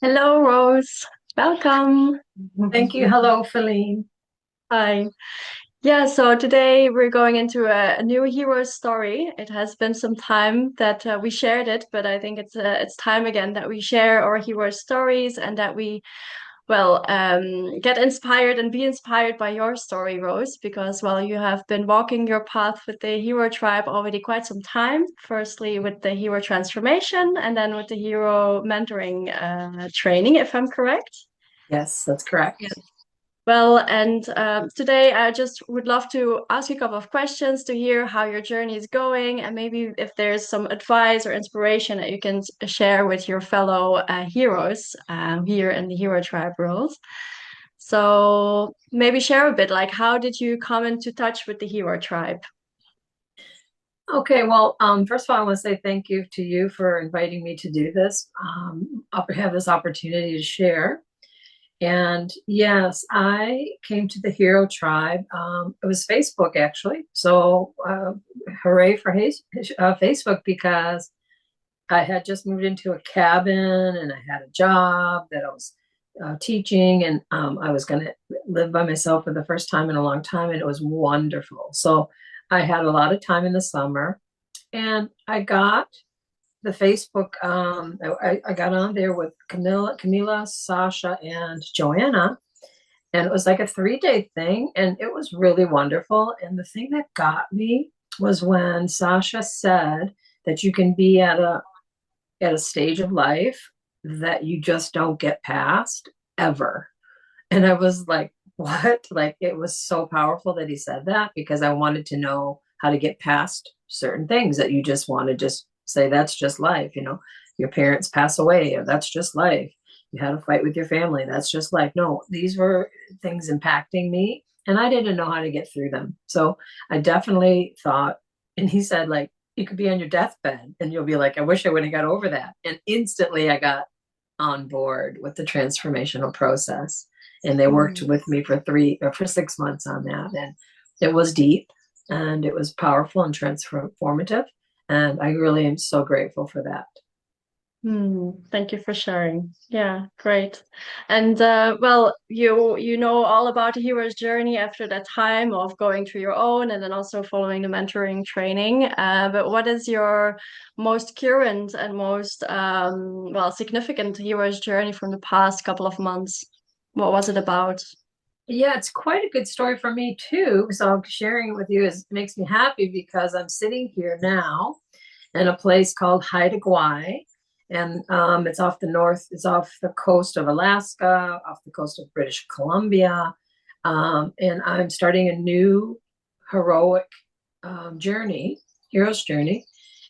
Hello, Rose. Welcome. Thank you. Hello, Feline. Hi. Yeah, so today we're going into a new hero story. It has been some time that we shared it, but I think it's time again that we share our hero stories and that we get inspired and be inspired by your story, Rose, because you have been walking your path with the hero tribe already quite some time. Firstly, with the hero transformation, and then with the hero mentoring training, if I'm correct. Yes, that's correct. Today I just would love to ask you a couple of questions to hear how your journey is going, and maybe if there's some advice or inspiration that you can share with your fellow heroes here in the Hero Tribe roles. So maybe share a bit, like how did you come into touch with the Hero Tribe? Okay, well, first of all, I want to say thank you to you for inviting me to do this. I'll have this opportunity to share. And yes, I came to the Hero Tribe. It was Facebook, actually. So hooray for Facebook, because I had just moved into a cabin and I had a job that I was teaching, and I was going to live by myself for the first time in a long time, and it was wonderful. So I had a lot of time in the summer, and I got the Facebook. I got on there with Camila, Sasha, and Joanna, and it was like a 3-day thing, and it was really wonderful. And the thing that got me was when Sasha said that you can be at a stage of life that you just don't get past ever. And I was like, what? Like, it was so powerful that he said that, because I wanted to know how to get past certain things that you just want to just say, that's just life. Your parents pass away, or that's just life. You had a fight with your family. That's just life. No, these were things impacting me, and I didn't know how to get through them. So I definitely thought, and he said, like, you could be on your deathbed and you'll be like, I wish I would have got over that. And instantly I got on board with the transformational process. And they worked Hmm. with me for 6 months on that. And it was deep and it was powerful and transformative. And I really am so grateful for that. Thank you for sharing. Yeah, great. And you know all about the hero's journey after that time of going through your own and then also following the mentoring training. But what is your most current and most significant hero's journey from the past couple of months? What was it about? Yeah, it's quite a good story for me too. So sharing it with you makes me happy, because I'm sitting here now in a place called Haida, Gwaii. And it's off the coast of Alaska, off the coast of British Columbia. And I'm starting a new heroic hero's journey.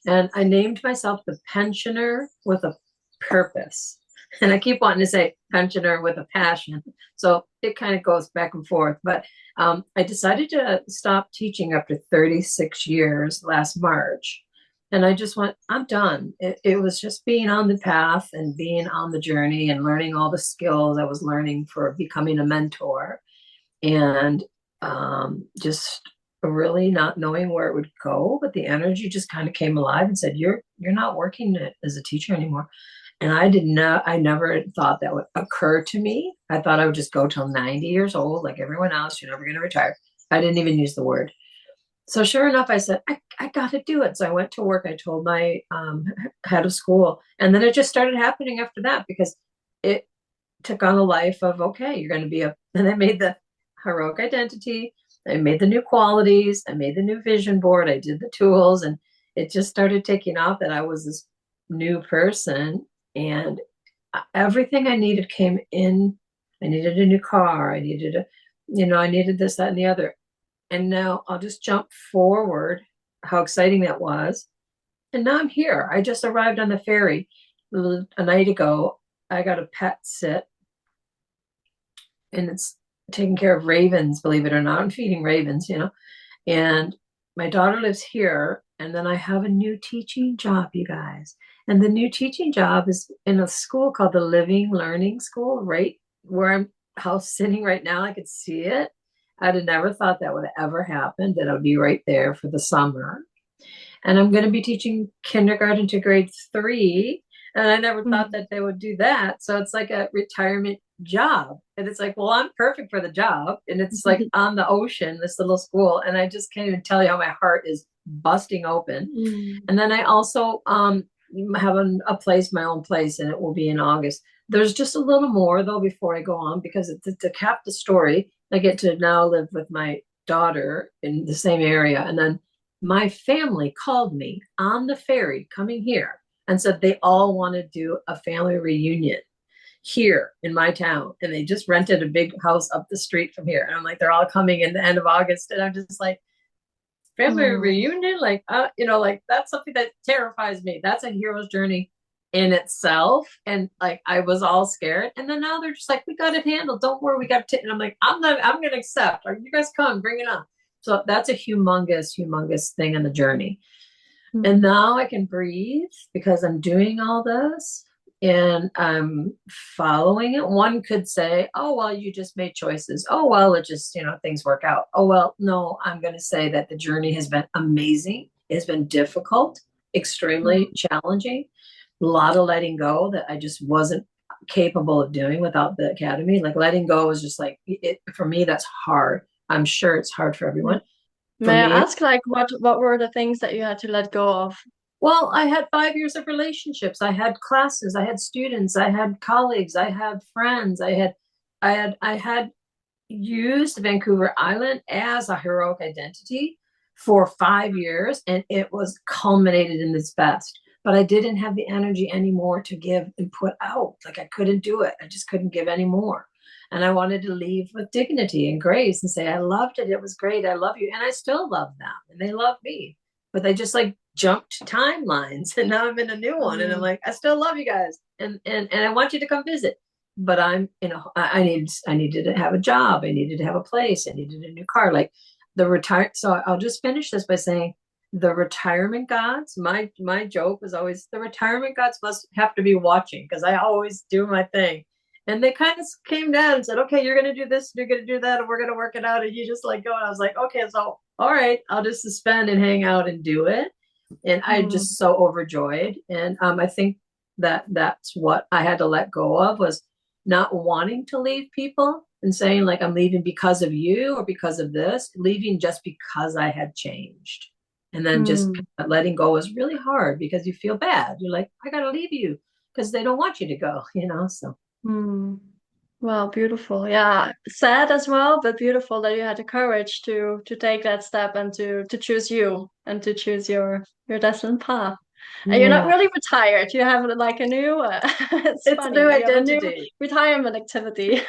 And I named myself the pensioner with a purpose. And I keep wanting to say pensioner with a passion. So it kind of goes back and forth. But I decided to stop teaching after 36 years last March. And I just went, I'm done. It was just being on the path and being on the journey and learning all the skills I was learning for becoming a mentor, and just really not knowing where it would go. But the energy just kind of came alive and said, you're not working as a teacher anymore. And I never thought that would occur to me. I thought I would just go till 90 years old like everyone else. You're never going to retire. I didn't even use the word. So sure enough, I said, I got to do it. So I went to work. I told my head of school. And then it just started happening after that, because it took on a life of, okay, you're going to be and I made the heroic identity. I made the new qualities. I made the new vision board. I did the tools, and it just started taking off that I was this new person. And everything I needed came in. I needed a new car. I needed this, that, and the other. And now I'll just jump forward how exciting that was. And now I'm here. I just arrived on the ferry a night ago. I got a pet sit, and it's taking care of ravens, believe it or not. I'm feeding ravens. And my daughter lives here. And then I have a new teaching job, you guys. And the new teaching job is in a school called the Living Learning School, right where I'm house sitting right now. I could see it. I'd have never thought that would ever happen, that I would be right there for the summer. and I'm going to be teaching kindergarten to grade 3. And I never thought Mm. that they would do that. So it's like a retirement job. And it's like, well, I'm perfect for the job. And it's like on the ocean, this little school. And I just can't even tell you how my heart is busting open. Mm. And then I also have a place, my own place, and it will be in August. There's just a little more though before I go on, because to cap the story, I get to now live with my daughter in the same area. And then my family called me on the ferry coming here and said they all want to do a family reunion here in my town. And they just rented a big house up the street from here. And I'm like, they're all coming in the end of August. And I'm just like, family Mm. reunion, like like that's something that terrifies me. That's a hero's journey in itself. And like I was all scared, and then now they're just like, we got it handled, don't worry, we got it. And I'm like, I'm gonna accept. You guys come, bring it on. So that's a humongous thing in the journey. And Mm. now I can breathe because I'm doing all this and I'm following it. One could say, oh, well, you just made choices. Oh, well, it just, things work out. Oh, well, no, I'm going to say that the journey has been amazing. It's been difficult, extremely Mm. challenging, a lot of letting go that I just wasn't capable of doing without the academy. Like letting go was just like, for me, that's hard. I'm sure it's hard for everyone. For May I me, ask, like, what were the things that you had to let go of? well, I had 5 years of relationships. I had classes, I had students, I had colleagues, I had friends, I had used Vancouver Island as a heroic identity for 5 years, and it was culminated in this best. But I didn't have the energy anymore to give and put out. Like I couldn't do it. I just couldn't give anymore. And I wanted to leave with dignity and grace and say, I loved it. It was great. I love you. And I still love them. And they love me. But they just like jumped timelines. And now I'm in a new one. And I'm Mm. like, I still love you guys. And I want you to come visit. But I needed to have a job. I needed to have a place. I needed a new car. Like the retire. So I'll just finish this by saying the retirement gods. My joke was always the retirement gods must have to be watching because I always do my thing. And they kind of came down and said, okay, you're going to do this, you're going to do that, and we're going to work it out. And you just like go. And I was like, okay, so all right, I'll just suspend and hang out and do it. And I'm Mm. just so overjoyed. And I think that's what I had to let go of was not wanting to leave people and saying like I'm leaving because of you or because of this, leaving just because I had changed. And then just Mm. letting go is really hard because you feel bad. You're like, I gotta leave you because they don't want you to go. So Mm. Wow, beautiful. Yeah, sad as well, but beautiful that you had the courage to take that step and to choose you and to choose your destined path. And you're not yeah, really retired. You have like a new, it's it's a new funny. You have a new identity. retirement activity.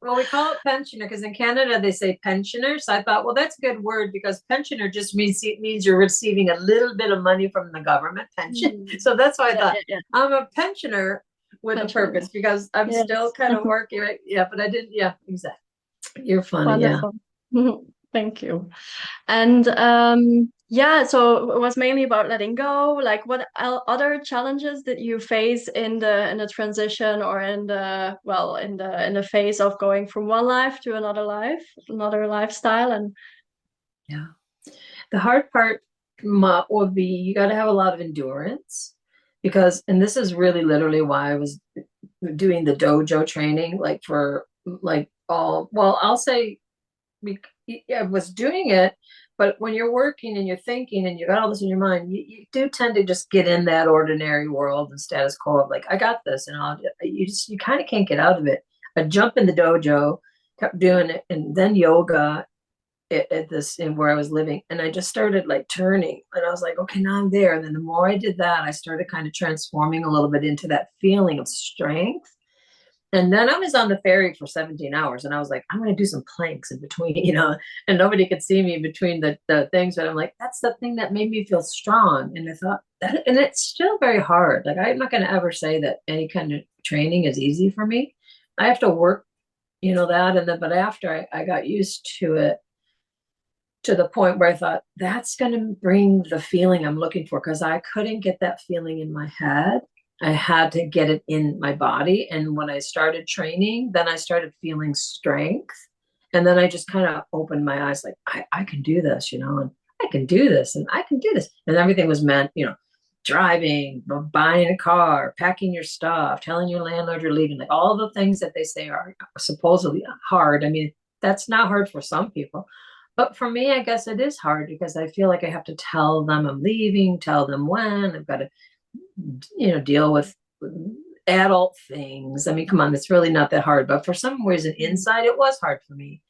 Well, we call it pensioner because in Canada they say pensioner. So I thought, well, that's a good word because pensioner just means you're receiving a little bit of money from the government pension. Mm. So that's why I Yeah, thought yeah, yeah. I'm a pensioner with a Pensioner. purpose because I'm still Yes. kind of working, right? Yeah, but I didn't. Yeah, exactly. You're funny. Yeah. Wonderful. Thank you. And yeah, so it was mainly about letting go. Like, what other challenges did you face in the transition or in the well in the phase of going from one life to another life, another lifestyle? And Yeah. The hard part would be you got to have a lot of endurance because, and this is really literally why I was doing the dojo training, like for like I'll say I was doing it, but when you're working and you're thinking and you got all this in your mind, you do tend to just get in that ordinary world and status quo of like, I got this, and you kind of can't get out of it. I jump in the dojo, kept doing it, and then yoga at this in where I was living, and I just started like turning, and I was like, okay, now I'm there. And then the more I did that, I started kind of transforming a little bit into that feeling of strength. And then I was on the ferry for 17 hours and I was like, I'm going to do some planks in between, and nobody could see me between the things. But I'm like, that's the thing that made me feel strong. And I thought that, and it's still very hard. Like, I'm not going to ever say that any kind of training is easy for me. I have to work, that. And then, but after I got used to it, to the point where I thought that's going to bring the feeling I'm looking for because I couldn't get that feeling in my head. I had to get it in my body. And when I started training, then I started feeling strength. And then I just kind of opened my eyes like, I can do this, and I can do this and I can do this. And everything was meant, driving, buying a car, packing your stuff, telling your landlord you're leaving, like all the things that they say are supposedly hard. I mean, that's not hard for some people. But for me, I guess it is hard because I feel like I have to tell them I'm leaving, tell them when. I've got to, deal with adult things. I mean, come on, it's really not that hard. But for some reason inside, it was hard for me.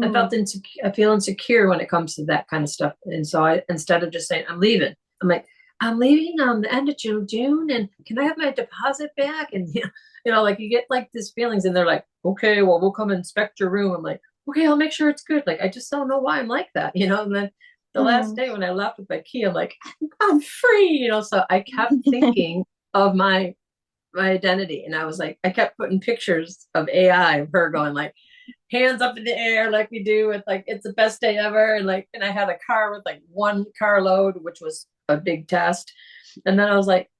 I felt Mm. insecure. I feel insecure when it comes to that kind of stuff. And so instead of just saying I'm leaving, I'm like, I'm leaving on the end of June, and can I have my deposit back? And like you get like these feelings, and they're like, okay, well, we'll come inspect your room. I'm like, okay, I'll make sure it's good. Like I just don't know why I'm like that, And then the last Mm. day when I left with my key, I'm like, I'm free, So I kept thinking of my identity, and I was like, I kept putting pictures of AI of her going like hands up in the air like we do with like it's the best day ever, and I had a car with like one carload, which was a big test. And then I was like,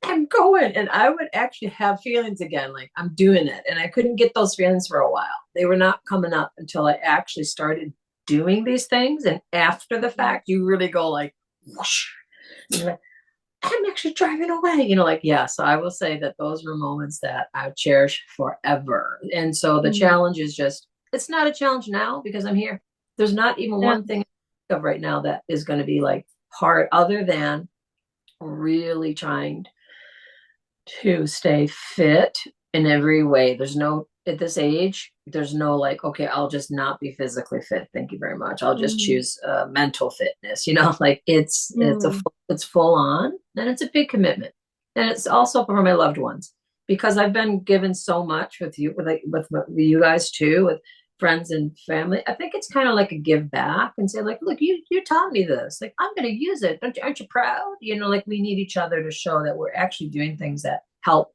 I'm going, and I would actually have feelings again, like I'm doing it, and I couldn't get those feelings for a while. They were not coming up until I actually started doing these things, and after the fact you really go like whoosh, like, I'm actually driving away, like, yeah. So I will say that those were moments that I cherish forever. And so the Mm. challenge is just, it's not a challenge now because I'm here. There's not even Yeah. one thing of right now that is going to be like hard other than really trying to stay fit in every way. There's no, at this age, there's no like, okay, I'll just not be physically fit. Thank you very much. I'll just Mm. choose mental fitness. Like Mm. it's full on, and it's a big commitment, and it's also for my loved ones because I've been given so much with you, with you guys too, with friends and family. I think it's kind of like a give back and say like, look, you taught me this. Like I'm going to use it. Aren't you proud? Like we need each other to show that we're actually doing things that help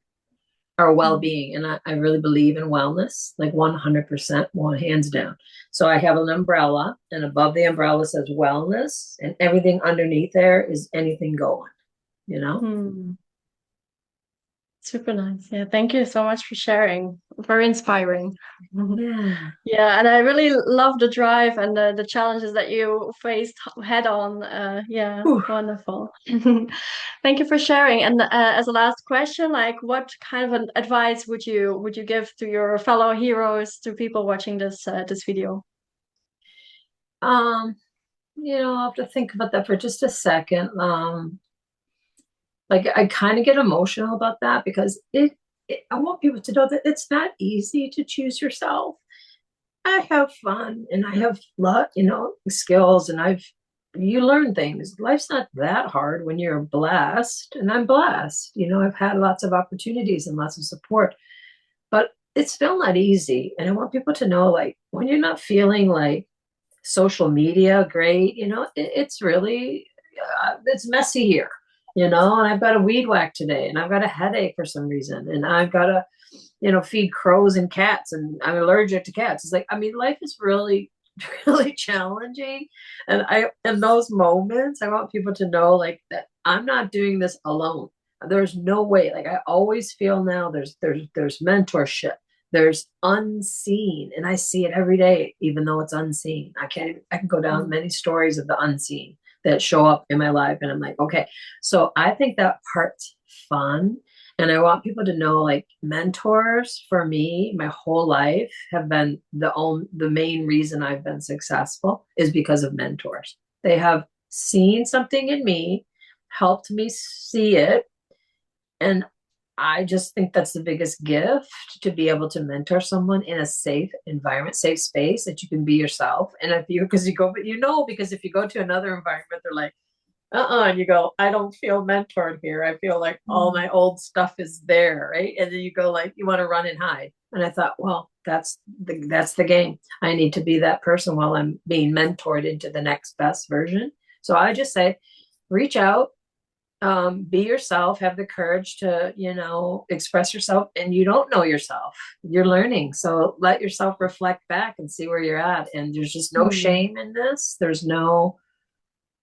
our Mm. well-being. And I really believe in wellness, like 100%, one hands down. So I have an umbrella, and above the umbrella says wellness, and everything underneath there is anything going, you know? Mm. Super nice. Yeah, thank you so much for sharing. Very inspiring. Yeah. Yeah, and I really love the drive and the challenges that you faced head on. Yeah, Whew. wonderful. Thank you for sharing. And as a last question, like what kind of an advice would you give to your fellow heroes, to people watching this video? Um, I'll have to think about that for just a second. Like I kind of get emotional about that because I want people to know that it's not easy to choose yourself. I have fun and I have lot, skills, and you learn things. Life's not that hard when you're blessed, and I'm blessed. I've had lots of opportunities and lots of support, but it's still not easy. And I want people to know, like, when you're not feeling like social media great, it's really it's messy here, and I've got a weed whack today, and I've got a headache for some reason, and I've got to feed crows and cats, and I'm allergic to cats. It's like, I mean, life is really, really challenging. And in those moments, I want people to know like that I'm not doing this alone. There's no way. Like I always feel now there's mentorship. There's unseen, and I see it every day, even though it's unseen. I can go down Mm. many stories of the unseen that show up in my life. And I'm like, okay. So I think that part's fun, and I want people to know like mentors for me, my whole life have been the main reason I've been successful is because of mentors. They have seen something in me, helped me see it, and I just think that's the biggest gift, to be able to mentor someone in a safe environment, safe space that you can be yourself. And if you, because you go, but because if you go to another environment, they're like, and you go, I don't feel mentored here. I feel like all Mm. my old stuff is there, right? And then you go like, you want to run and hide. And I thought, well, that's the game. I need to be that person while I'm being mentored into the next best version. So I just say, reach out, be yourself, have the courage to, express yourself. And you don't know yourself, you're learning. So let yourself reflect back and see where you're at. And there's just no Mm. shame in this.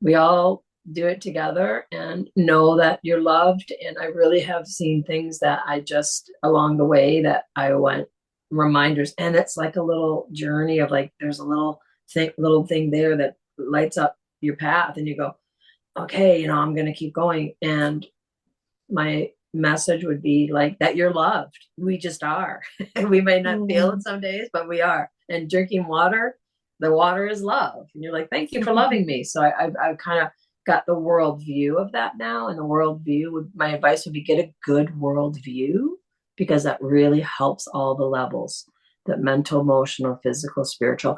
We all do it together, and know that you're loved. And I really have seen things that I just along the way that I went reminders, and it's like a little journey of like there's a little thing there that lights up your path, and you go, okay, I'm going to keep going. And my message would be like that you're loved. We just are. We may not feel it some days, but we are. And drinking water, the water is love. And you're like, thank you for loving me. So I've kind of got the world view of that now. And the world view, my advice would be get a good world view, because that really helps all the levels, that mental, emotional, physical, spiritual,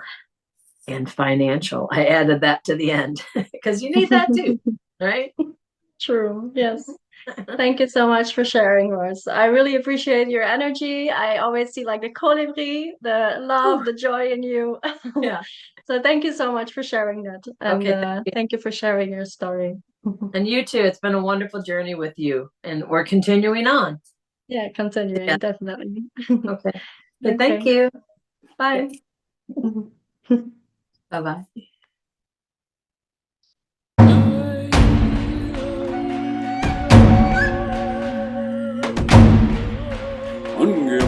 and financial. I added that to the end because you need that too, right? True. Yes. Thank you so much for sharing, Rose. I really appreciate your energy. I always see like the colibri, the love, the joy in you. Yeah. So thank you so much for sharing that. And Okay. thank you for sharing your story. And you too. It's been a wonderful journey with you. And we're continuing on. Yeah, continuing, Yeah. definitely. Okay. Okay. Thank you. Bye. Bye-bye. Hungry